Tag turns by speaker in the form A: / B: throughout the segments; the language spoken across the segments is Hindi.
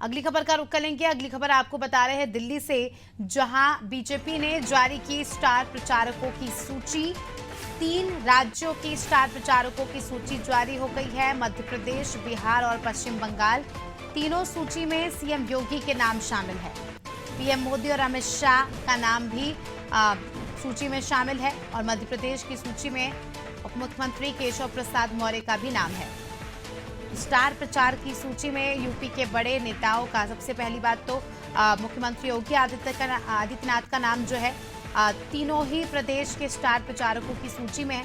A: अगली खबर का रुख करेंगे। अगली खबर आपको बता रहे हैं दिल्ली से, जहां बीजेपी ने जारी की स्टार प्रचारकों की सूची। 3 राज्यों की स्टार प्रचारकों की सूची जारी हो गई है। मध्य प्रदेश, बिहार और पश्चिम बंगाल, तीनों सूची में सीएम योगी के नाम शामिल है। पीएम मोदी और अमित शाह का नाम भी सूची में शामिल है और मध्य प्रदेश की सूची में उप मुख्यमंत्री केशव प्रसाद मौर्य का भी नाम है। स्टार प्रचार की सूची में यूपी के बड़े नेताओं का सबसे पहली बात तो मुख्यमंत्री योगी आदित्यनाथ का नाम जो है तीनों ही प्रदेश के स्टार प्रचारकों की सूची में है।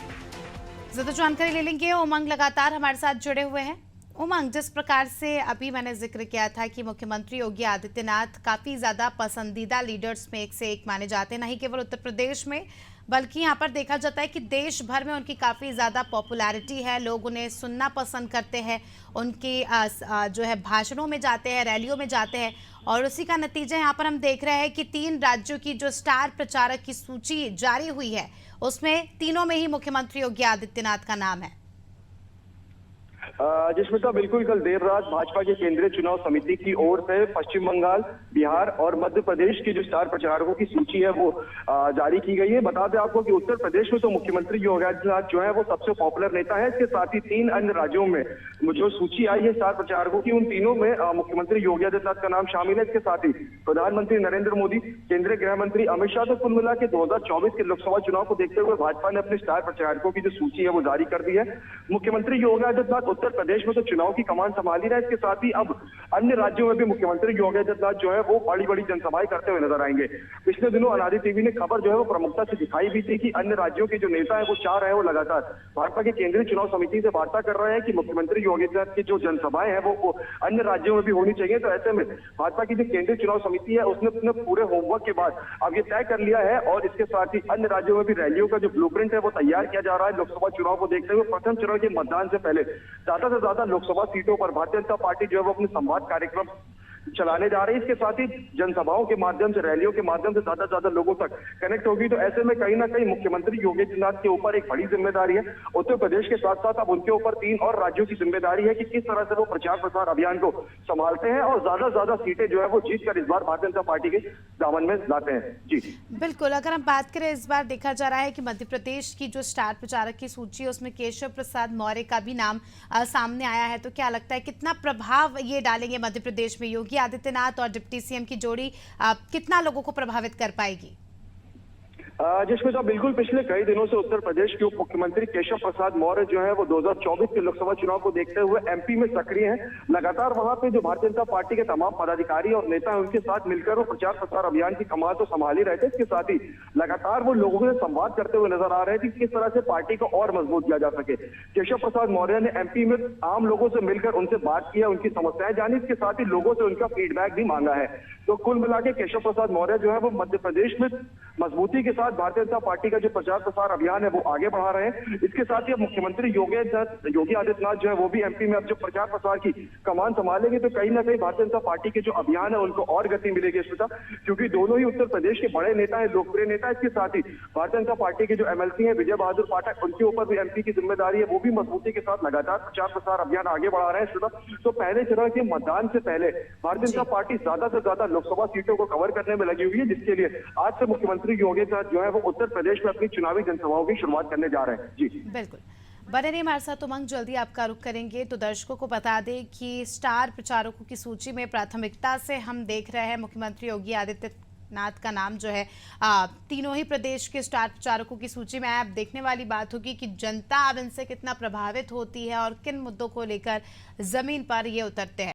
A: ज्यादा जानकारी ले लेंगे। उमंग लगातार हमारे साथ जुड़े हुए हैं। उमंग, जिस प्रकार से अभी मैंने जिक्र किया था कि मुख्यमंत्री योगी आदित्यनाथ काफी ज्यादा पसंदीदा लीडर्स में एक से एक माने जाते हैं, नहीं केवल उत्तर प्रदेश में बल्कि यहाँ पर देखा जाता है कि देश भर में उनकी काफ़ी ज़्यादा पॉपुलैरिटी है। लोग उन्हें सुनना पसंद करते हैं, उनके जो है भाषणों में जाते हैं, रैलियों में जाते हैं और उसी का नतीजा यहाँ पर हम देख रहे हैं कि 3 राज्यों की जो स्टार प्रचारक की सूची जारी हुई है उसमें तीनों में ही मुख्यमंत्री योगी आदित्यनाथ का नाम है।
B: जिसमें बिल्कुल कल देर रात भाजपा के केंद्रीय चुनाव समिति की ओर से पश्चिम बंगाल, बिहार और मध्य प्रदेश की जो स्टार प्रचारकों की सूची है वो जारी की गई है। बता दें आपको कि उत्तर प्रदेश में तो मुख्यमंत्री योगी आदित्यनाथ जो है वो सबसे पॉपुलर नेता है। इसके साथ ही 3 अन्य राज्यों में जो सूची आई है स्टार प्रचारकों की, उन तीनों में मुख्यमंत्री योगी आदित्यनाथ का नाम शामिल है। इसके साथ ही प्रधानमंत्री नरेंद्र मोदी, केंद्रीय गृह मंत्री अमित शाह, तो कुल मिला के 2024 के लोकसभा चुनाव को देखते हुए भाजपा ने अपने स्टार प्रचारकों की जो सूची है वो जारी कर दी है। मुख्यमंत्री योगी आदित्यनाथ उत्तर प्रदेश में तो चुनाव की कमान संभाली रहा है। इसके साथ ही अब अन्य राज्यों में भी मुख्यमंत्री योगी आदित्यनाथ जो है वो बड़ी बड़ी जनसभाएं करते हुए नजर आएंगे। पिछले दिनों अनादि टीवी ने खबर जो है वो प्रमुखता से दिखाई भी थी कि अन्य राज्यों के जो नेता है वो चाह रहे हैं, वो लगातार भाजपा की केंद्रीय चुनाव समिति से वार्ता कर रहे हैं कि मुख्यमंत्री योगी आदित्यनाथ की जो जनसभाएं हैं वो अन्य राज्यों में भी होनी चाहिए। तो ऐसे में भाजपा की जो केंद्रीय चुनाव समिति है उसने अपने पूरे होमवर्क के बाद अब ये तय कर लिया है और इसके साथ ही अन्य राज्यों में भी रैलियों का जो ब्लूप्रिंट है वो तैयार किया जा रहा है। लोकसभा चुनाव को देखते हुए प्रथम चरण के मतदान से पहले ज्यादा से ज्यादा लोकसभा सीटों पर भारतीय जनता पार्टी जो है वो अपने संवाद कार्यक्रम चलाने जा रही है। इसके साथ ही जनसभाओं के माध्यम से, रैलियों के माध्यम से ज्यादा लोगों तक कनेक्ट होगी। तो ऐसे में कहीं ना कहीं मुख्यमंत्री योगी आदित्यनाथ के ऊपर एक बड़ी जिम्मेदारी है। उत्तर प्रदेश के साथ साथ अब उनके ऊपर 3 और राज्यों की जिम्मेदारी है कि किस तरह से वो प्रचार प्रसार अभियान को संभालते हैं और ज्यादा सीटें जो है वो जीत कर इस बार भारतीय जनता पार्टी के दामन में लाते हैं। जी
A: बिल्कुल, अगर हम बात करें, इस बार देखा जा रहा है कि मध्य प्रदेश की जो स्टार प्रचारक की सूची है उसमें केशव प्रसाद मौर्य का भी नाम सामने आया है। तो क्या लगता है कितना प्रभाव ये डालेंगे मध्य प्रदेश में? योगी आदित्यनाथ और डिप्टी सीएम की जोड़ी कितना लोगों को प्रभावित कर पाएगी?
B: जिसमें तो बिल्कुल पिछले कई दिनों से उत्तर प्रदेश के उप मुख्यमंत्री केशव प्रसाद मौर्य जो है वो 2024 के लोकसभा चुनाव को देखते हुए एमपी में सक्रिय हैं। लगातार वहां पे जो भारतीय जनता पार्टी के तमाम पदाधिकारी और नेता हैं उनके साथ मिलकर वो प्रचार प्रसार अभियान की कमान तो संभाल ही रहे थे। इसके साथ ही लगातार वो लोगों से संवाद करते हुए नजर आ रहे थे कि किस तरह से पार्टी को और मजबूत किया जा सके। केशव प्रसाद मौर्य ने एमपी में आम लोगों से मिलकर उनसे बात किया, उनकी समस्याएं जानी, इसके साथ ही लोगों से उनका फीडबैक भी मांगा है। तो कुल मिला के केशव प्रसाद मौर्य जो है वो मध्य प्रदेश में मजबूती के साथ भारतीय जनता पार्टी का जो प्रचार प्रसार अभियान है वो आगे बढ़ा रहे हैं। इसके साथ ही अब मुख्यमंत्री योगी आदित्यनाथ जो है वो भी एमपी में अब जो प्रचार प्रसार की कमान संभालेंगे तो कहीं ना कहीं भारतीय जनता पार्टी के जो अभियान है उनको और गति मिलेगी स्मिता, क्योंकि दोनों ही उत्तर प्रदेश के बड़े नेता है, लोकप्रिय नेता। इसके साथ ही भारतीय जनता पार्टी के जो एमएलसी है विजय बहादुर पाठक, उनके ऊपर भी एमपी की जिम्मेदारी है, वो भी मजबूती के साथ लगातार प्रचार प्रसार अभियान आगे बढ़ा रहे हैं स्मिता। तो पहले चरण के मतदान से पहले भारतीय जनता पार्टी ज्यादा से ज्यादा लोकसभा सीटों को कवर करने में लगी हुई है, जिसके लिए आज से मुख्यमंत्री योगी आदित्यनाथ जो है वो उत्तर प्रदेश में अपनी चुनावी जनसभाओं की शुरुआत करने जा रहे हैं। जी
A: बिल्कुल, बने रहिए हमारे साथ। उमंग, जल्दी आपका रुख करेंगे। तो दर्शकों को बता दें कि स्टार प्रचारकों की सूची में प्राथमिकता से हम देख रहे हैं मुख्यमंत्री योगी आदित्यनाथ का नाम जो है तीनों ही प्रदेश के स्टार प्रचारकों की सूची में आया। अब देखने वाली बात होगी कि जनता अब इनसे कितना प्रभावित होती है और किन मुद्दों को लेकर जमीन पर ये उतरते हैं।